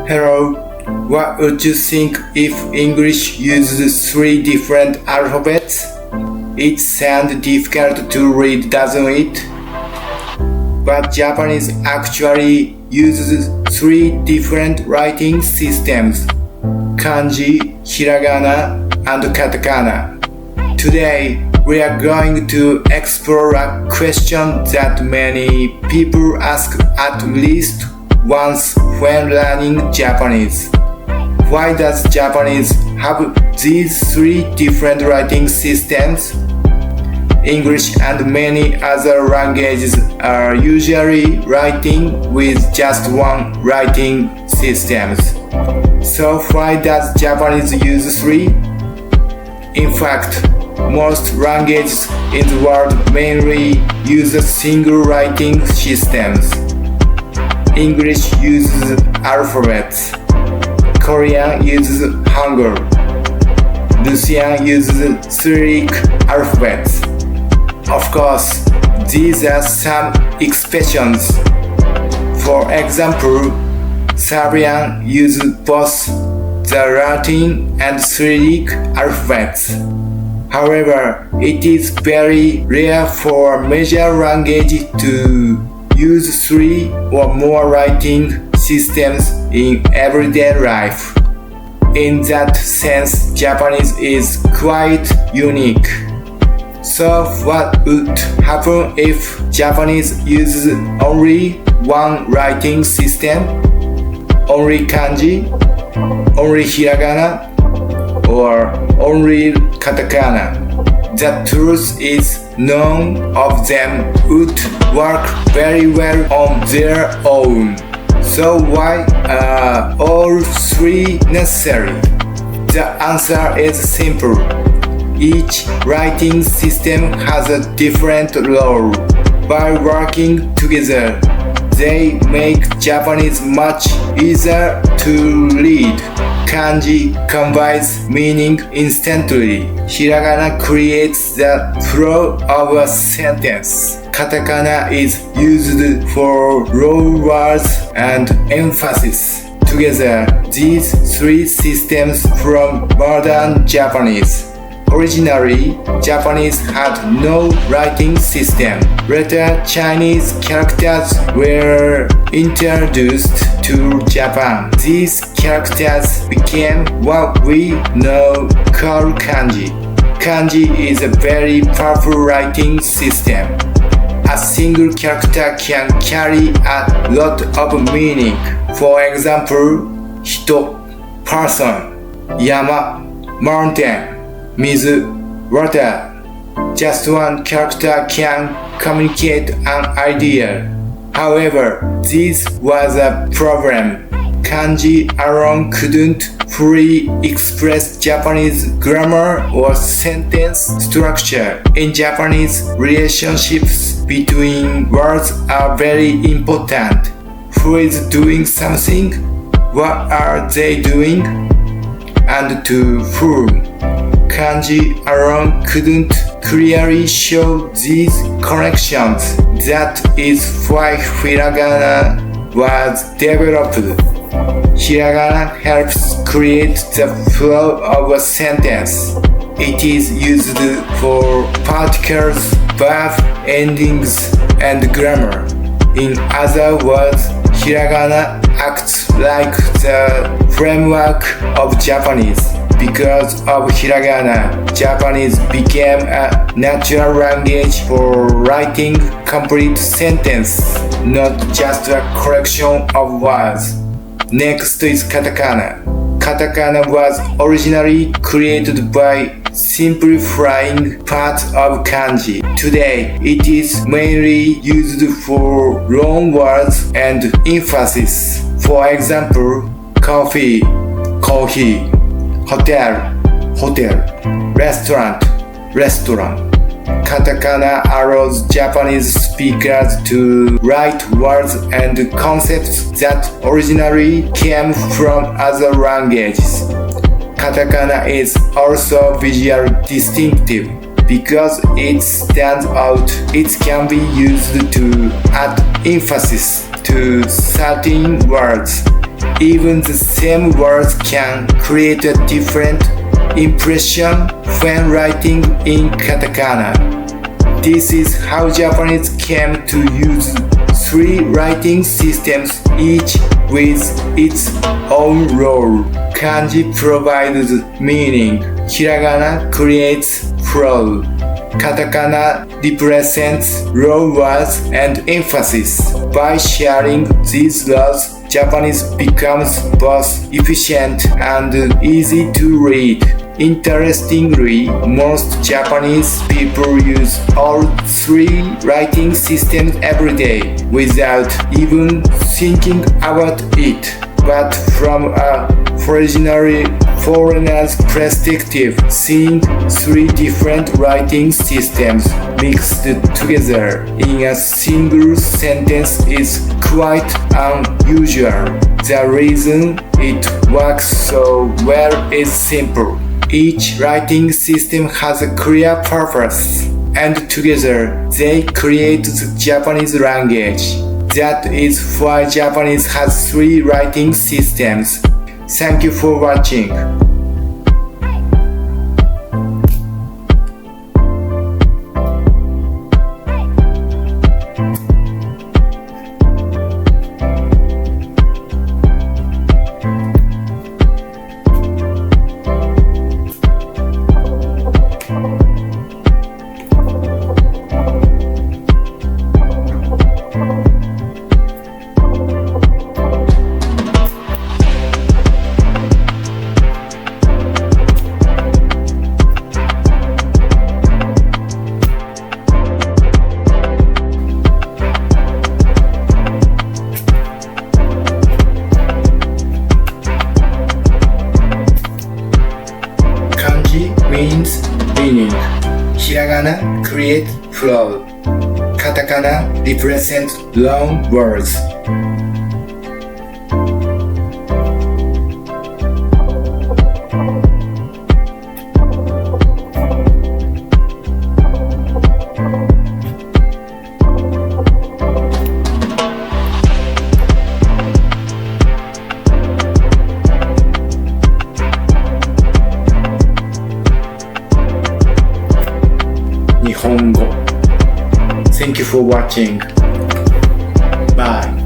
Hello, what would you think if English uses three different alphabets? It sounds difficult to read, doesn't it? But Japanese actually uses three different writing systems: Kanji, Hiragana, and Katakana. Today, we are going to explore a question that many people ask at least once when learning Japanese. Why does Japanese have these three different writing systems? English and many other languages are usually writing with just one writing systems. So why does Japanese use three? In fact, most languages in the world mainly use a single writing systems. English uses alphabets. Korean uses Hangul. Russian uses Cyrillic alphabets. Of course, these are some exceptions. For example, Serbian uses both the Latin and Cyrillic alphabets. However, it is very rare for major language to use three or more writing systems in everyday life. In that sense, Japanese is quite unique. So what would happen if Japanese uses only one writing system? Only kanji? Only hiragana? Or only katakana? The truth is, none of them would work very well on their own. So why are all three necessary? The answer is simple. Each writing system has a different role. By working together, they make Japanese much easier to read. Kanji combines meaning instantly. Hiragana creates the flow of a sentence. Katakana is used for long words and emphasis. Together, these three systems from modern Japanese. Originally, Japanese had no writing system. Later, Chinese characters were introduced to Japan. These characters became what we now call kanji. Kanji is a very powerful writing system. A single character can carry a lot of meaning. For example, hito, person, yama, mountain, mizu, water. Just one character can communicate an idea. However, this was a problem. Kanji alone couldn't fully express Japanese grammar or sentence structure. In Japanese, relationships between words are very important. Who is doing something? What are they doing? And to whom? Kanji alone couldn't clearly show these connections. That is why Hiragana was developed. Hiragana helps create the flow of a sentence. It is used for particles, verb endings, and grammar. In other words, Hiragana acts like the framework of Japanese. Because of Hiragana, Japanese became a natural language for writing complete sentences, not just a collection of words. Next is Katakana. Katakana was originally created by simplifying parts of kanji. Today, it is mainly used for long words and emphasis. For example, coffee, coffee, hotel, hotel, restaurant, restaurant. Katakana allows Japanese speakers to write words and concepts that originally came from other languages. Katakana is also visually distinctive. Because it stands out, it can be used to add emphasis to certain words. Even the same words can create a different impression when writing in katakana. This is how Japanese came to use three writing systems, each with its own role. Kanji provides meaning. Hiragana creates flow. Katakana represents raw words and emphasis. By sharing these laws, Japanese becomes both efficient and easy to read. Interestingly, most Japanese people use all three writing systems every day without even thinking about it. But from a originally foreigner's perspective, seeing three different writing systems mixed together in a single sentence is quite unusual. The reason it works so well is simple. Each writing system has a clear purpose, and together they create the Japanese language. That is why Japanese has three writing systems. Thank you for watching. Means meaning. Hiragana create flow. Katakana represents long words. Nihongo. Thank you for watching. Bye.